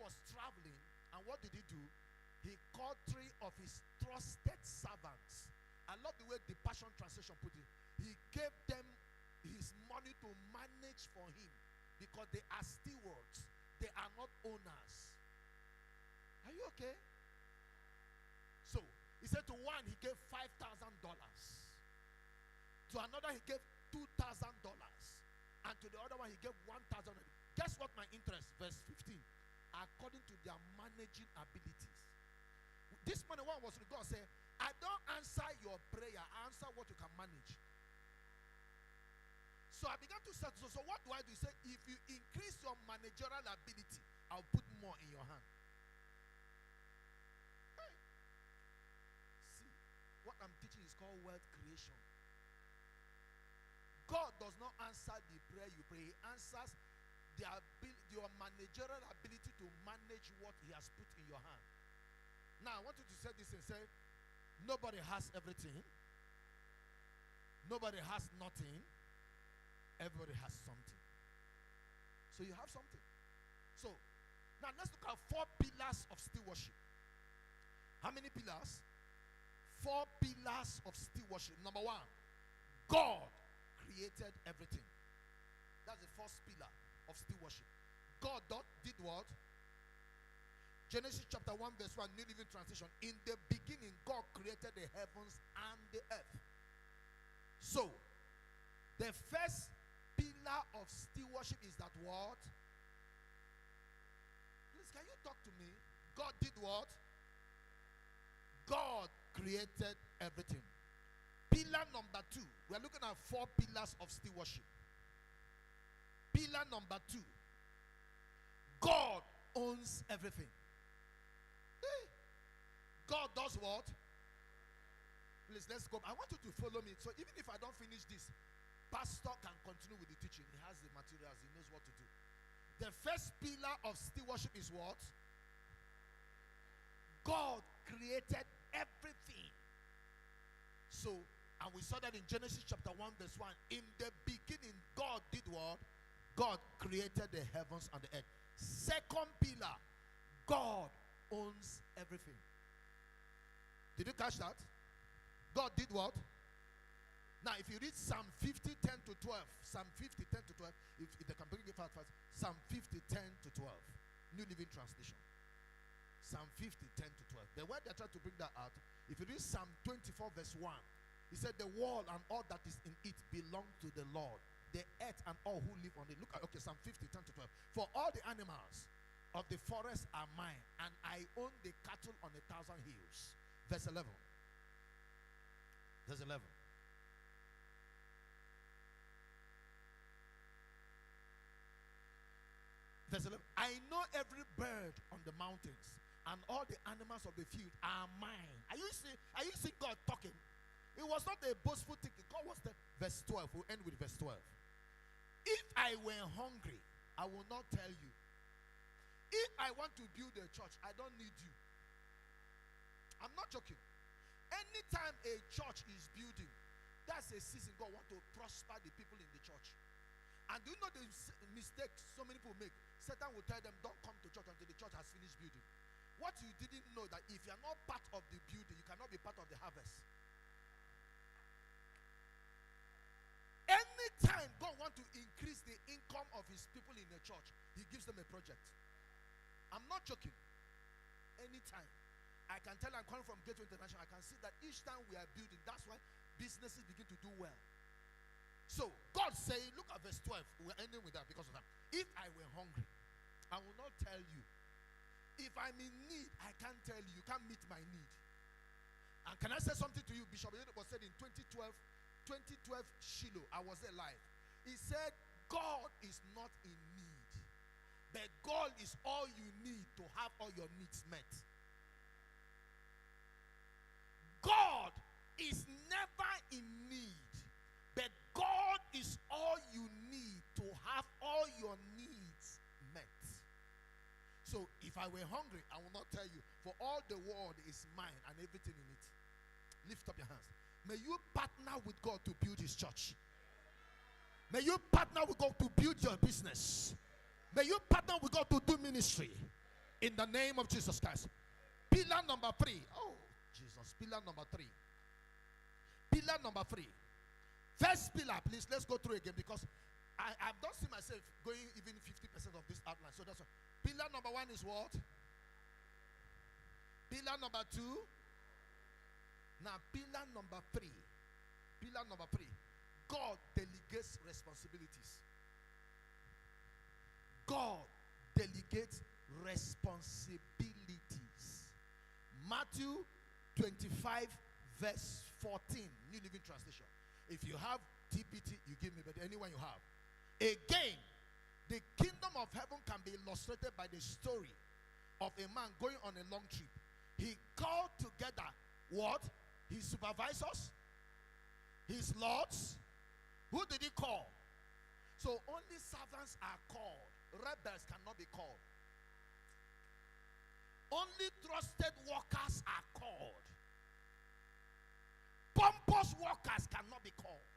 was traveling, and what did he do? He called 3 of his trusted servants. I love the way the Passion Translation put it. He gave them his money to manage for him, because they are stewards. They are not owners. Are you okay? So he said to one he gave $5,000. To another he gave $2,000. And to the other one he gave $1,000. Guess what my interest? Verse 15. According to their managing abilities. This morning one was to God say, I don't answer your prayer, I answer what you can manage. So I began to say, so what do I do? He said, if you increase your managerial ability, I'll put more in your hand. Hey. See, what I'm teaching is called wealth creation. God does not answer the prayer you pray. He answers your managerial ability to manage what he has put in your hand. Now I want you to say this and say, nobody has everything. Nobody has nothing. Everybody has something. So you have something. So now let's look at 4 pillars of stewardship. How many pillars? 4 pillars of stewardship. Number 1, God created everything. That's the first pillar of stewardship. God did what? Genesis chapter 1 verse 1, New Living Translation. In the beginning, God created the heavens and the earth. So, the first pillar of stewardship is that what? Please, can you talk to me? God did what? God created everything. Pillar number 2. We are looking at 4 pillars of stewardship. Pillar number 2. God owns everything. God does what? Please, let's go. I want you to follow me. So even if I don't finish this, pastor can continue with the teaching. He has the materials. He knows what to do. The first pillar of stewardship is what? God created everything. So, and we saw that in Genesis chapter 1 verse 1. In the beginning, God did what? God created the heavens and the earth. Second pillar, God owns everything. Did you catch that? God did what? Now, if you read Psalm 50, 10 to 12, Psalm 50, 10 to 12, if they can bring it out first, Psalm 50, 10 to 12, New Living Translation. Psalm 50, 10 to 12. The word they try to bring that out, if you read Psalm 24, verse 1, he said, the world and all that is in it belong to the Lord, the earth and all who live on it. Look at, okay, Psalm 50, 10 to 12. For all the animals of the forest are mine, and I own the cattle on 1,000 hills. Verse 11. Verse 11. Verse 11. I know every bird on the mountains, and all the animals of the field are mine. Are you seeing God talking? It was not a boastful thing. God was there. Verse 12. We'll end with verse 12. If I were hungry, I will not tell you. If I want to build a church, I don't need you. I'm not joking. Anytime a church is building, that's a season God wants to prosper the people in the church. And do you know the mistake so many people make? Satan will tell them, don't come to church until the church has finished building. What you didn't know, that if you are not part of the building, you cannot be part of the harvest. Anytime God wants to increase the income of his people in the church, he gives them a project. I'm not joking. Anytime. I can tell I'm coming from Gateway International. I can see that each time we are building, that's why businesses begin to do well. So God saying, look at verse 12. We're ending with that because of that. If I were hungry, I will not tell you. If I'm in need, I can't tell you. You can't meet my need. And can I say something to you? Bishop was said in 2012 Shiloh, I was there live. He said, God is not in need, but God is all you need to have all your needs met. God is never in need, but God is all you need to have all your needs met. So if I were hungry, I will not tell you, for all the world is mine and everything in it. Lift up your hands. May you partner with God to build his church. May you partner with God to build your business. May you partner with God to do ministry. In the name of Jesus Christ. Pillar number 3. Oh, Jesus. Pillar number 3. Pillar number 3. First pillar, please, let's go through again because I don't see myself going even 50% of this outline. So that's what. Pillar number 1 is what? Pillar number 2. Now, pillar number 3. Pillar number 3. God delegates responsibilities. God delegates responsibilities. Matthew 25 verse 14, New Living Translation. If you have TPT, you give me, but anyone you have. Again, the kingdom of heaven can be illustrated by the story of a man going on a long trip. He called together what? His supervisors, his lords. Who did he call? So only servants are called. Rebels cannot be called. Only trusted workers are called. Pompous workers cannot be called.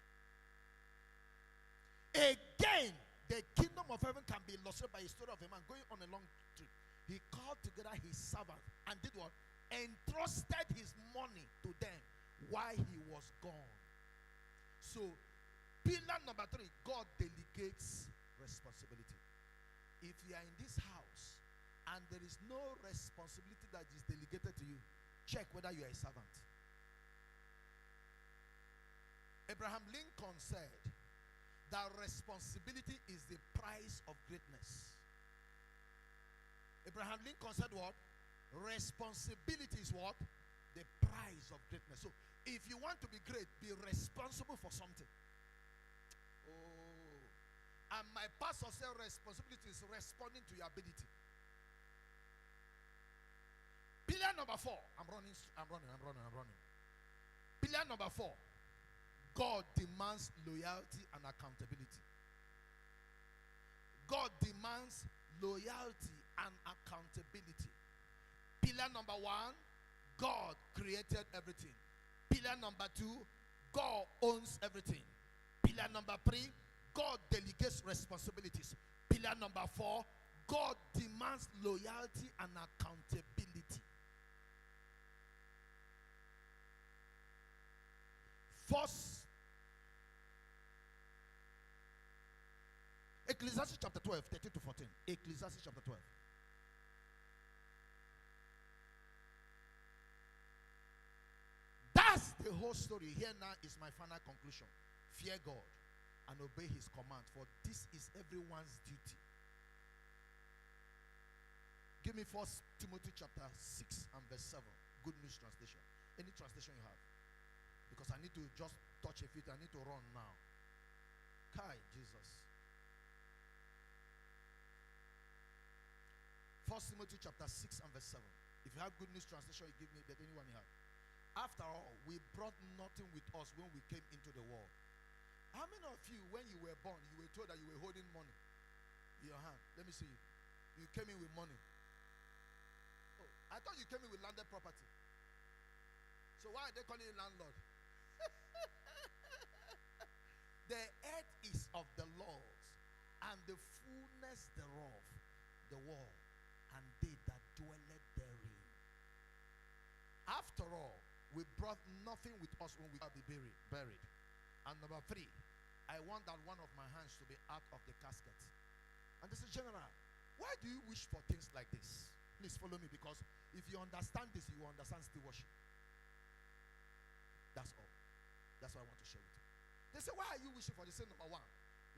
Again, the kingdom of heaven can be illustrated by a story of a man going on a long trip. He called together his servants and did what? Entrusted his money to them while he was gone. So, pillar number 3, God delegates responsibility. If you are in this house and there is no responsibility that is delegated to you, check whether you are a servant. Abraham Lincoln said that responsibility is the price of greatness. Abraham Lincoln said what? Responsibility is what? The price of greatness. So if you want to be great, be responsible for something. Oh. And my pastor said responsibility is responding to your ability. Pillar number 4. I'm running. Pillar number 4. God demands loyalty and accountability. God demands loyalty and accountability. Pillar number 1, God created everything. Pillar number 2, God owns everything. Pillar number 3, God delegates responsibilities. Pillar number 4, God demands loyalty and accountability. First, Ecclesiastes chapter 12, 13 to 14. Ecclesiastes chapter 12. That's the whole story. Here now is my final conclusion. Fear God and obey his command, for this is everyone's duty. Give me 1 Timothy chapter 6 and verse 7. Good News Translation. Any translation you have. Because I need to just touch a feet. I need to run now. Kai, Jesus. 1 Timothy chapter 6 and verse 7. If you have Good News Translation, you give me that. Anyone you have. After all, we brought nothing with us when we came into the world. How many of you, when you were born, you were told that you were holding money in your hand? Let me see you. You came in with money. Oh, I thought you came in with landed property. So why are they calling you landlord? The earth is of the Lord's, and the fullness thereof, the world, and they that dwelleth therein. After all, we brought nothing with us when we shall be buried. And number 3, I want that one of my hands to be out of the casket. And this is general. Why do you wish for things like this? Please follow me, because if you understand this, you will understand still worship. That's all. That's what I want to share with you. They say, why are you wishing for this? Say, number 1,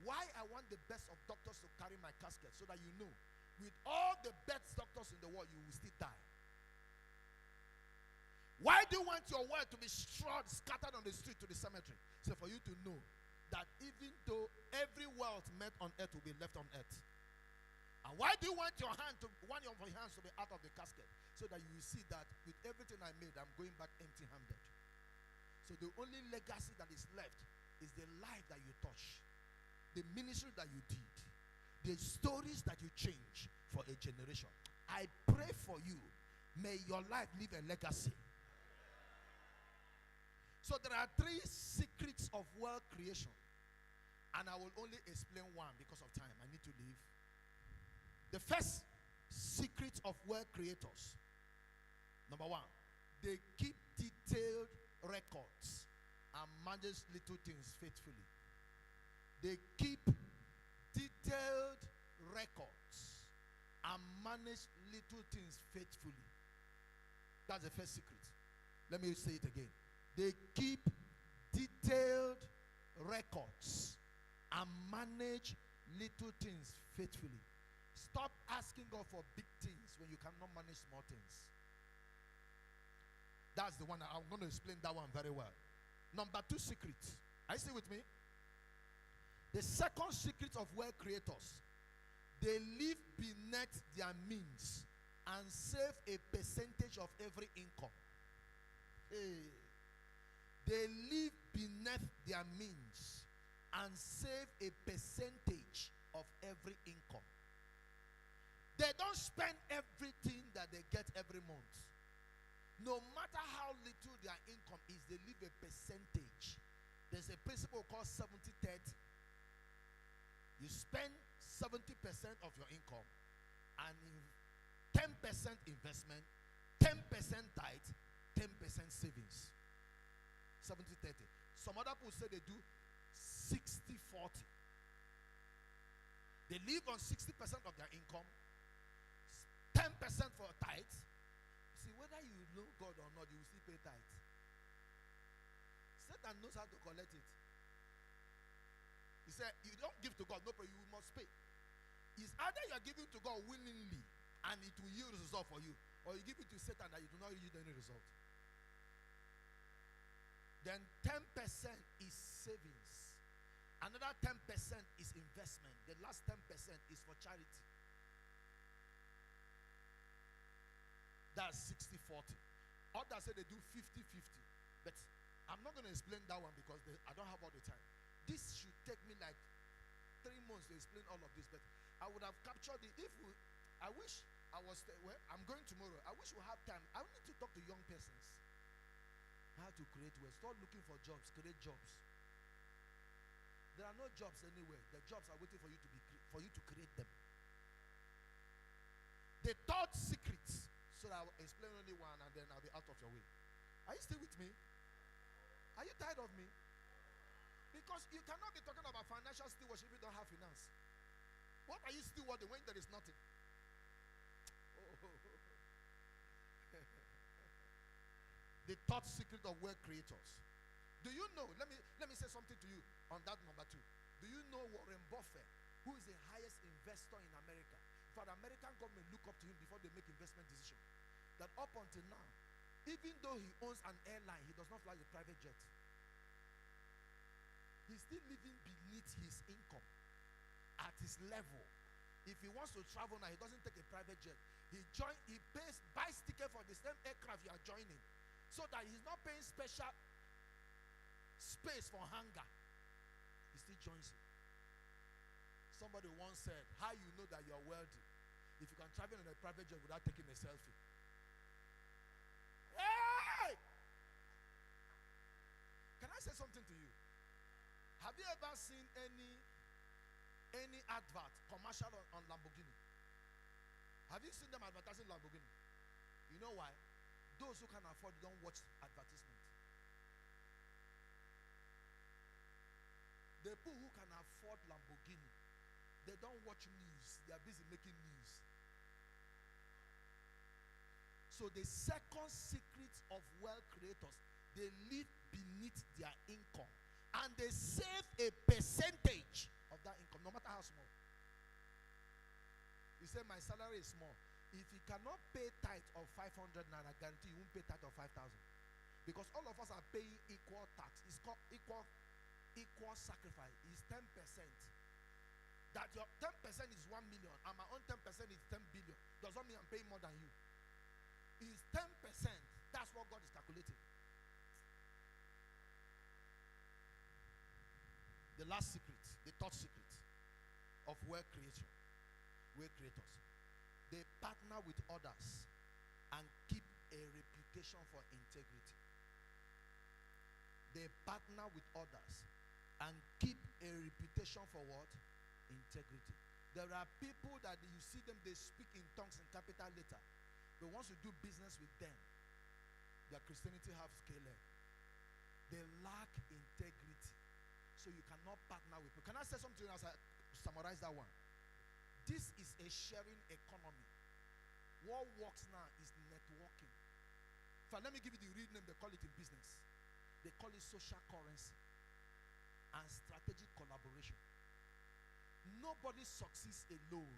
why I want the best of doctors to carry my casket, so that you know, with all the best doctors in the world, you will still die. Why do you want your word to be scattered on the street to the cemetery? So for you to know that even though every wealth made on earth will be left on earth. And why do you want your hands to be out of the casket? So that you will see that with everything I made, I'm going back empty-handed. So the only legacy that is left is the life that you touch, the ministry that you did, the stories that you change for a generation. I pray for you. May your life leave a legacy. So there are 3 secrets of wealth creation. And I will only explain one because of time. I need to leave. The first secret secrets of wealth creators. Number one, they keep detailed records and manage little things faithfully. They keep detailed records and manage little things faithfully. That's the first secret. Let me say it again. They keep detailed records and manage little things faithfully. Stop asking God for big things when you cannot manage small things. That's the one. I'm going to explain that one very well. Number two secret. Are you still with me? The second secret of wealth creators. They live beneath their means and save a percentage of every income. Hey. They live beneath their means and save a percentage of every income. They don't spend everything that they get every month. No matter how little their income is, they leave a percentage. There's a principle called 70-30. You spend 70% of your income and 10% investment, 10% tithe, 10% savings. 70-30. Some other people say they do 60-40. They live on 60% of their income, 10% for tithe. See, whether you know God or not, you will still pay tithe. Satan knows how to collect it. He said, you don't give to God, no problem, you must pay. It's either you are giving to God willingly and it will yield result for you, or you give it to Satan that you do not yield any result. Then 10% is savings. Another 10% is investment. The last 10% is for charity. That's 60-40. Others say they do 50-50. But I'm not going to explain that one because I don't have all the time. This should take me like 3 months to explain all of this. But I would have captured it. I wish I was, well, I'm going tomorrow. I wish we have time. I need to talk to young persons. How to create wealth. Start looking for jobs. Create jobs. There are no jobs anywhere. The jobs are waiting for you to create them. The third secret. So that I will explain only one and then I'll be out of your way. Are you still with me? Are you tired of me? Because you cannot be talking about financial stewardship if you don't have finance. What are you stewarding when there is nothing? The third secret of wealth creators. Do you know? Let me say something to you on that number 2. Do you know Warren Buffett, who is the highest investor in America? For the American government look up to him before they make investment decision. That up until now, even though he owns an airline, he does not fly a private jet. He's still living beneath his income at his level. If he wants to travel now, he doesn't take a private jet. He buys ticket for the same aircraft you are joining, so that he's not paying special space for hangar. He still joins it. Somebody once said, how you know that you are wealthy? If you can travel in a private jet without taking a selfie. Hey! Can I say something to you? Have you ever seen any advert, commercial on Lamborghini? Have you seen them advertising Lamborghini? You know why? Those who can afford don't watch advertisement. The people who can afford Lamborghini, they don't watch news. They are busy making news. So the second secret of wealth creators, they live beneath their income. And they save a percentage of that income, no matter how small. You say, my salary is small. If you cannot pay tithe of 500 naira, I guarantee you won't pay tithe of 5,000. Because all of us are paying equal tax. It's called equal sacrifice. It's 10%. That your 10% is 1 million and my own 10% is 10 billion. Does not mean I'm paying more than you. It's 10%. That's what God is calculating. The last secret, the third secret of wealth creators. They partner with others and keep a reputation for integrity. They partner with others and keep a reputation for what? Integrity. There are people that you see them, they speak in tongues in capital letter. But once you do business with them, their Christianity have scale. They lack integrity. So you cannot partner with people. Can I say something as I summarize that one? This is a sharing economy. What works now is networking. Let me give you the real name they call it in business. They call it social currency and strategic collaboration. Nobody succeeds alone.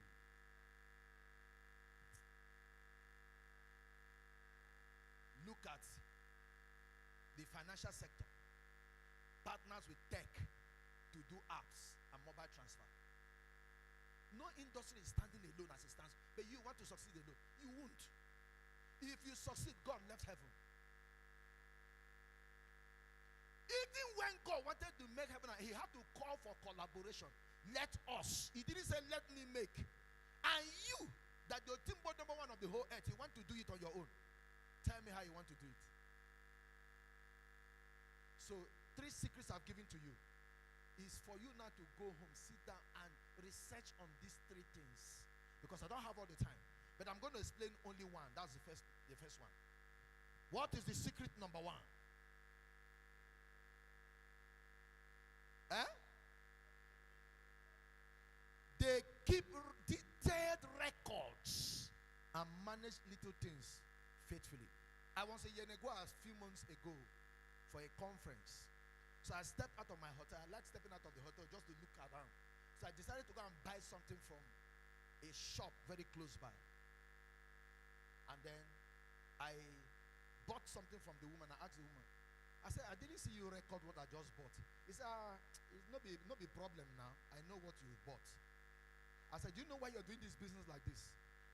Look at the financial sector. Partners with tech to do apps and mobile transfer. No industry is standing alone as it stands. But you want to succeed alone. You won't. If you succeed, God left heaven. Even when God wanted to make heaven, he had to call for collaboration. Let us. He didn't say, let me make. And you, that your team number one of the whole earth, you want to do it on your own. Tell me how you want to do it. So, 3 secrets I've given to you is for you now to go home, sit down and research on these 3 things. Because I don't have all the time. But I'm going to explain only one. That's the first one. What is the secret number 1? They keep detailed records and manage little things faithfully. I was in Yenego a few months ago for a conference. So I stepped out of my hotel. I like stepping out of the hotel just to look around. So I decided to go and buy something from a shop very close by. And then I bought something from the woman. I asked the woman, I said, I didn't see you record what I just bought. He said, it's not be problem now. I know what you bought. I said, do you know why you're doing this business like this?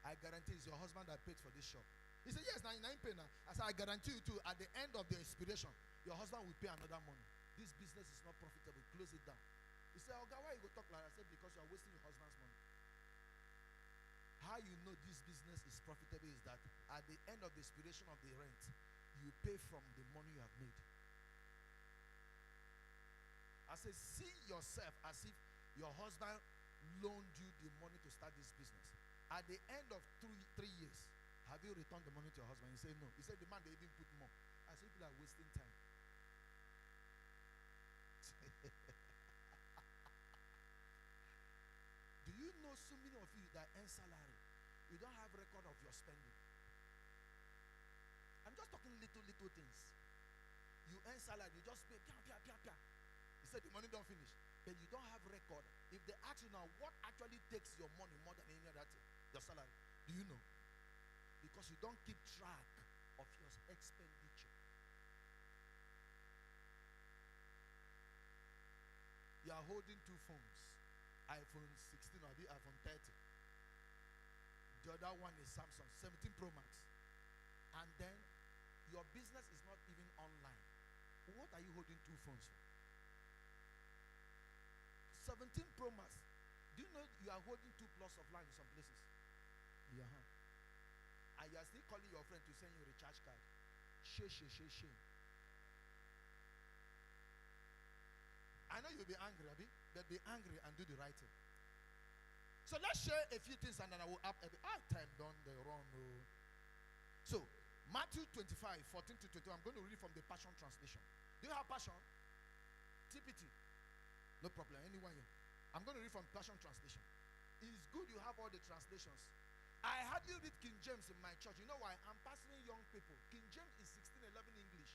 I guarantee it's your husband that paid for this shop. He said, yes, 99 pay now. I said, I guarantee you too, at the end of the expiration, your husband will pay another money. This business is not profitable. Close it down. He said, okay, why you go talk like that? I said, because you are wasting your husband's money. How you know this business is profitable is that at the end of the expiration of the rent, you pay from the money you have made. I said, see yourself as if your husband loaned you the money to start this business. At the end of 3 years, have you returned the money to your husband? He said, no. He said, the man, they even put more. I said, people are wasting time. Do you know so many of you that earn salary, you don't have record of your spending? I'm just talking little things. You earn salary, you just pay, pia. He said the money don't finish, but you don't have record. If they ask you now, what actually takes your money more than any other thing, your salary, do you know? Because you don't keep track of your expenditure. You are holding 2 phones, iPhone 16 or the iPhone 30. The other one is Samsung 17 Pro Max. And then your business is not even online. What are you holding 2 phones for? 17 Pro Max. Do you know you are holding 2 plots of land in some places in your hand? And you are still calling your friend to send you a recharge card. Shame. I know you'll be angry, Abi, but be angry and do the right thing. So let's share a few things and then I will up a bit. Time done the wrong. So Matthew 25, 14 to 22. I'm going to read from the Passion Translation. Do you have Passion? TPT. No problem. Anyone here? I'm going to read from Passion Translation. It's good you have all the translations. I hardly read King James in my church. You know why? I'm pastoring young people. King James is 1611 English.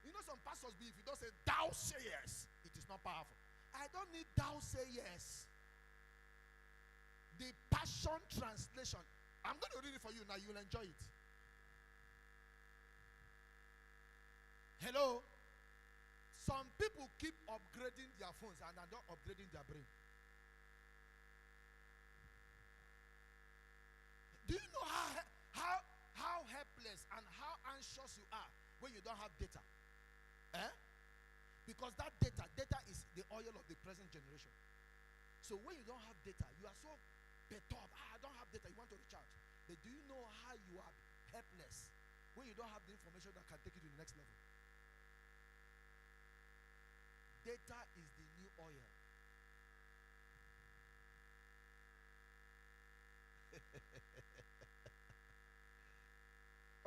You know some pastors be, if you don't say thou say yes, it is not powerful. I don't need thou say yes. The Passion Translation. I'm going to read it for you now. You'll enjoy it. Hello? Some people keep upgrading their phones and are not upgrading their brain. Do you know how helpless and how anxious you are when you don't have data? Because that data is the oil of the present generation. So when you don't have data, you are so perturbed. I don't have data. You want to recharge. But do you know how you are helpless when you don't have the information that can take you to the next level? Data is the new oil.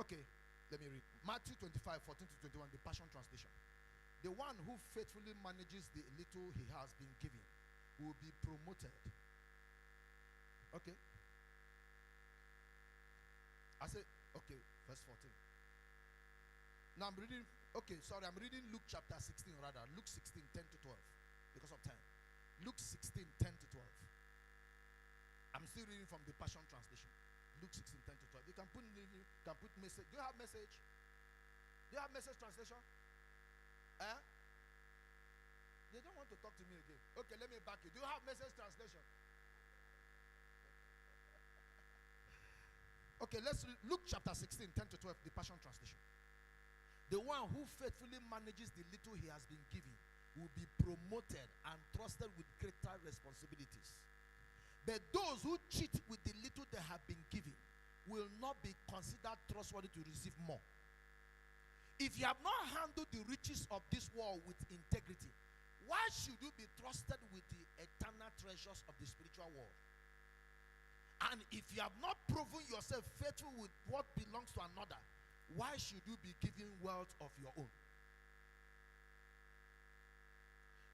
Okay, let me read. Matthew 25, 14 to 21, the Passion Translation. The one who faithfully manages the little he has been given will be promoted. Okay. I say, okay, verse 14. Now I'm reading, I'm reading Luke chapter 16 rather. Luke 16, 10 to 12. Because of time. Luke 16, 10 to 12. I'm still reading from the Passion Translation. Luke 16, 10 to 12. You can put message. Do you have message? Do you have message translation? They don't want to talk to me again. Okay, let me back you. Do you have message translation? Okay, let's read Luke chapter 16, 10 to 12, the Passion Translation. The one who faithfully manages the little he has been given will be promoted and trusted with greater responsibilities. But those who cheat with the little they have been given will not be considered trustworthy to receive more. If you have not handled the riches of this world with integrity, why should you be trusted with the eternal treasures of the spiritual world? And if you have not proven yourself faithful with what belongs to another, why should you be giving wealth of your own?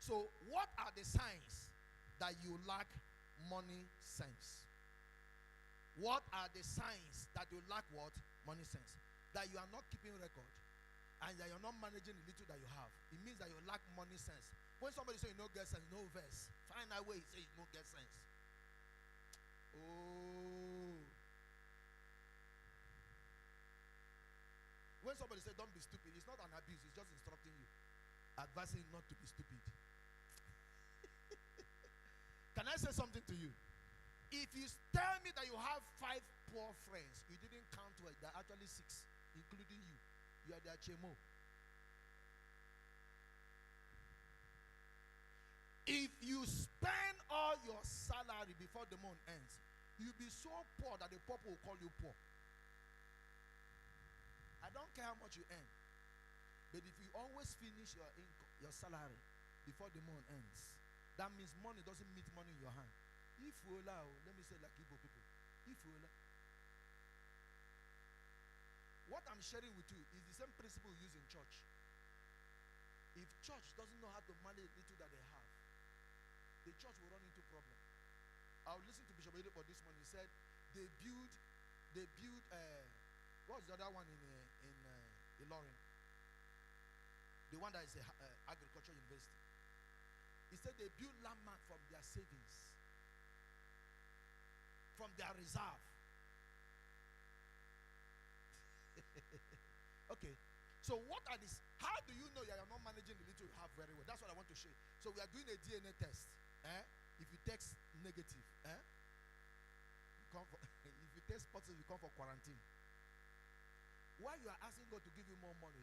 So, what are the signs that you lack money sense? What are the signs that you lack what? Money sense. That you are not keeping record and that you're not managing the little that you have. It means that you lack money sense. When somebody says you no get sense, no verse. Find a way he says you no get sense. Oh. When somebody says don't be stupid, it's not an abuse, it's just instructing you, advising you not to be stupid. Can I say something to you? If you tell me that you have 5 poor friends, you didn't count well, there are actually 6, including you. You are their chemo. If you spend all your salary before the month ends, you'll be so poor that the poor will call you poor. I don't care how much you earn, but if you always finish your salary before the month ends, that means money doesn't meet money in your hand. If you allow, let me say like Igbo people, if you allow, what I'm sharing with you is the same principle we use in church. If church doesn't know how to manage the little that they have, the church will run into problem. I was listening to Bishop Oyedepo this morning. He said they build what's the other one in Ilorin? The one that is a agriculture university. He said they build landmark from their savings, from their reserve. Okay. So what are these? How do you know you are not managing the little you have very well? That's what I want to show you. So we are doing a DNA test. If you test negative, you come for if you test positive, you come for quarantine. Why you are asking God to give you more money?